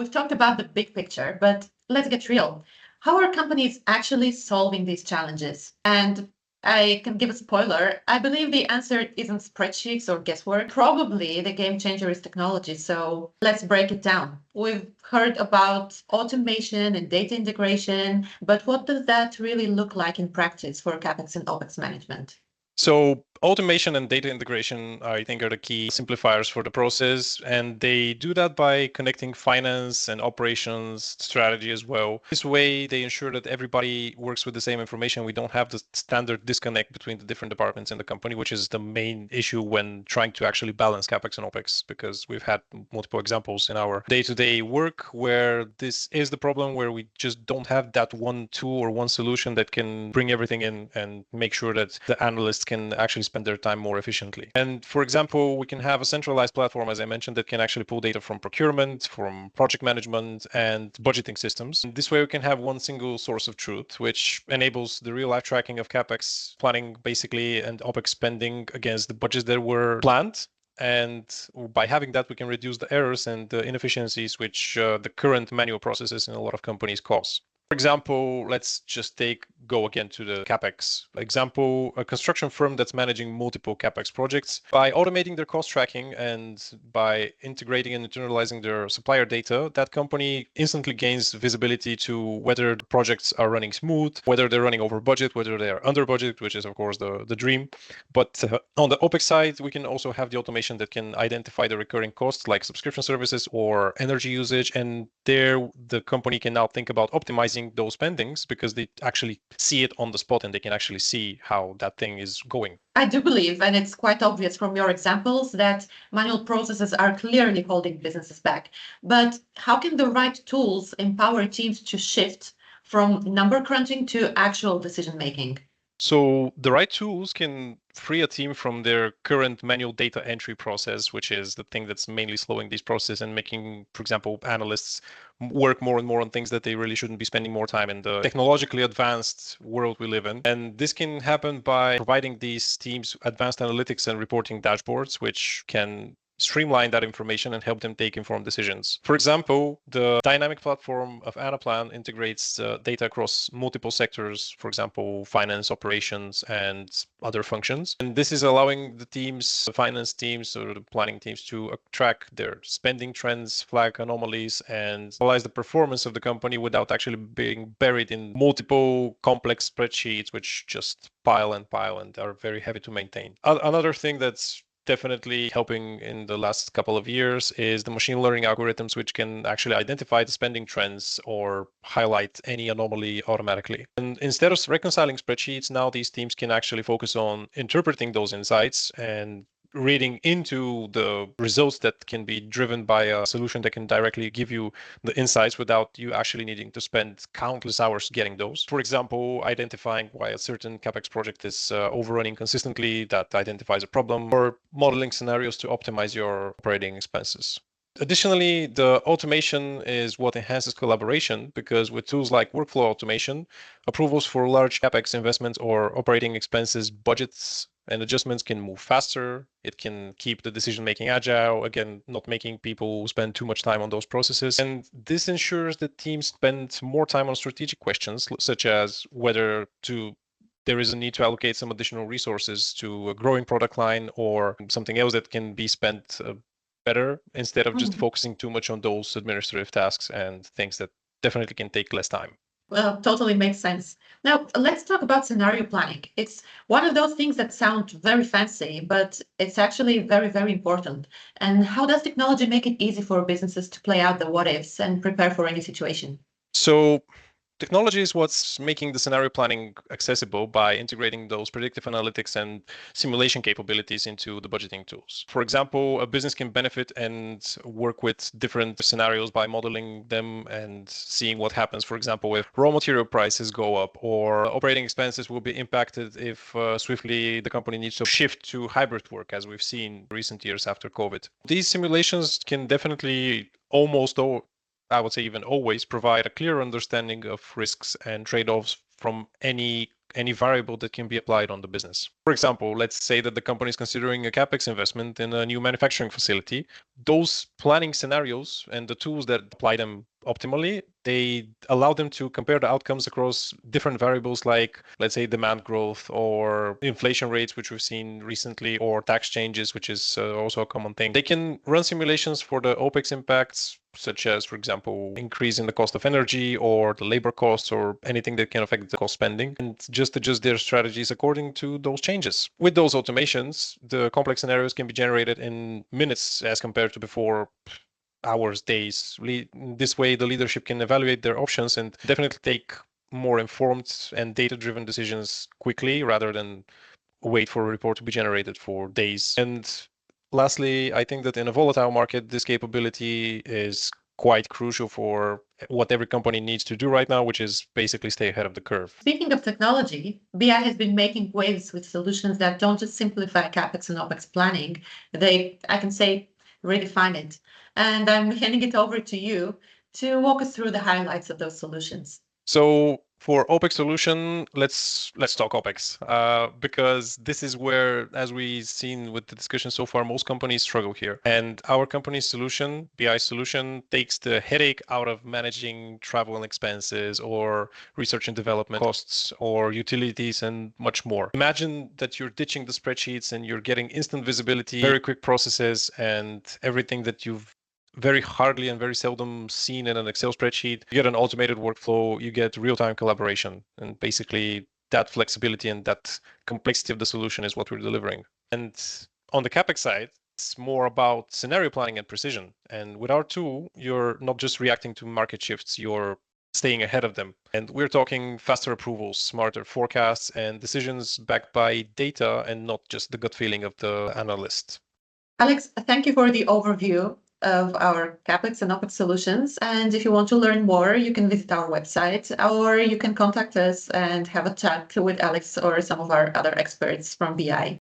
we've talked about the big picture, but let's get real. How are companies actually solving these challenges? And I can give a spoiler. I believe the answer isn't spreadsheets or guesswork. Probably the game changer is technology. So let's break it down. We've heard about automation and data integration, but what does that really look like in practice for CapEx and OpEx management? So automation and data integration, I think, are the key simplifiers for the process. And they do that by connecting finance and operations strategy as well. This way, they ensure that everybody works with the same information. We don't have the standard disconnect between the different departments in the company, which is the main issue when trying to actually balance CapEx and OpEx, because we've had multiple examples in our day-to-day work where this is the problem, where we just don't have that one tool or one solution that can bring everything in and make sure that the analysts can actually spend their time more efficiently. And for example, we can have a centralized platform, as I mentioned, that can actually pull data from procurement, from project management, and budgeting systems. And this way, we can have one single source of truth, which enables the real life tracking of CapEx planning, basically, and OpEx spending against the budgets that were planned. And by having that, we can reduce the errors and the inefficiencies which the current manual processes in a lot of companies cause. For example, let's just go again to the CapEx example, a construction firm that's managing multiple CapEx projects. By automating their cost tracking and by integrating and internalizing their supplier data, that company instantly gains visibility to whether the projects are running smooth, whether they're running over budget, whether they are under budget, which is of course the dream. But on the OpEx side, we can also have the automation that can identify the recurring costs like subscription services or energy usage. And there, the company can now think about optimizing those spendings because they actually see it on the spot and they can actually see how that thing is going. I do believe, and it's quite obvious from your examples, that manual processes are clearly holding businesses back. But how can the right tools empower teams to shift from number crunching to actual decision making? So the right tools can free a team from their current manual data entry process, which is the thing that's mainly slowing these processes and making, for example, analysts work more and more on things that they really shouldn't be spending more time in the technologically advanced world we live in. And this can happen by providing these teams advanced analytics and reporting dashboards, which can streamline that information and help them take informed decisions. For example, the dynamic platform of Anaplan integrates data across multiple sectors, for example, finance, operations, and other functions. And this is allowing the teams, the finance teams or the planning teams to track their spending trends, flag anomalies, and analyze the performance of the company without actually being buried in multiple complex spreadsheets, which just pile and are very heavy to maintain. Another thing that's definitely helping in the last couple of years is the machine learning algorithms, which can actually identify the spending trends or highlight any anomaly automatically. And instead of reconciling spreadsheets, now these teams can actually focus on interpreting those insights and reading into the results that can be driven by a solution that can directly give you the insights without you actually needing to spend countless hours getting those. For example, identifying why a certain CapEx project is overrunning consistently, that identifies a problem, or modeling scenarios to optimize your operating expenses. Additionally, the automation is what enhances collaboration because with tools like workflow automation, approvals for large CapEx investments or operating expenses budgets and adjustments can move faster. It can keep the decision-making agile, again, not making people spend too much time on those processes. And this ensures that teams spend more time on strategic questions, such as whether there is a need to allocate some additional resources to a growing product line or something else that can be spent better instead of just focusing too much on those administrative tasks and things that definitely can take less time. Well, totally makes sense. Now, let's talk about scenario planning. It's one of those things that sound very fancy, but it's actually very, very important. And how does technology make it easy for businesses to play out the what ifs and prepare for any situation? So technology is what's making the scenario planning accessible by integrating those predictive analytics and simulation capabilities into the budgeting tools. For example, a business can benefit and work with different scenarios by modeling them and seeing what happens. For example, if raw material prices go up or operating expenses will be impacted if swiftly the company needs to shift to hybrid work, as we've seen recent years after COVID. These simulations can definitely I would say even always provide a clear understanding of risks and trade-offs from any any variable that can be applied on the business. For example, let's say that the company is considering a CapEx investment in a new manufacturing facility. Those planning scenarios and the tools that apply them optimally, they allow them to compare the outcomes across different variables like, let's say, demand growth or inflation rates, which we've seen recently, or tax changes, which is also a common thing. They can run simulations for the OPEX impacts, such as, for example, increase in the cost of energy or the labor costs or anything that can affect the cost spending, and just adjust their strategies according to those changes. With those automations, the complex scenarios can be generated in minutes as compared to before hours, days. This way, the leadership can evaluate their options and definitely take more informed and data-driven decisions quickly rather than wait for a report to be generated for days. And lastly, I think that in a volatile market, this capability is quite crucial for what every company needs to do right now, which is basically stay ahead of the curve. Speaking of technology, BI has been making waves with solutions that don't just simplify CapEx and OpEx planning, they, I can say, redefine it. And I'm handing it over to you to walk us through the highlights of those solutions. So for OPEX solution, let's talk OPEX, because this is where, as we've seen with the discussion so far, most companies struggle here. And our company's solution, BI solution, takes the headache out of managing travel and expenses or research and development costs or utilities and much more. Imagine that you're ditching the spreadsheets and you're getting instant visibility, very quick processes, and everything that you've very hardly and very seldom seen in an Excel spreadsheet. You get an automated workflow, you get real-time collaboration, and basically that flexibility and that complexity of the solution is what we're delivering. And on the CapEx side, it's more about scenario planning and precision. And with our tool, you're not just reacting to market shifts, you're staying ahead of them. And we're talking faster approvals, smarter forecasts, and decisions backed by data and not just the gut feeling of the analyst. Alex, thank you for the overview of our CapEx and OpEx solutions. And if you want to learn more, you can visit our website or you can contact us and have a chat with Alex or some of our other experts from BI.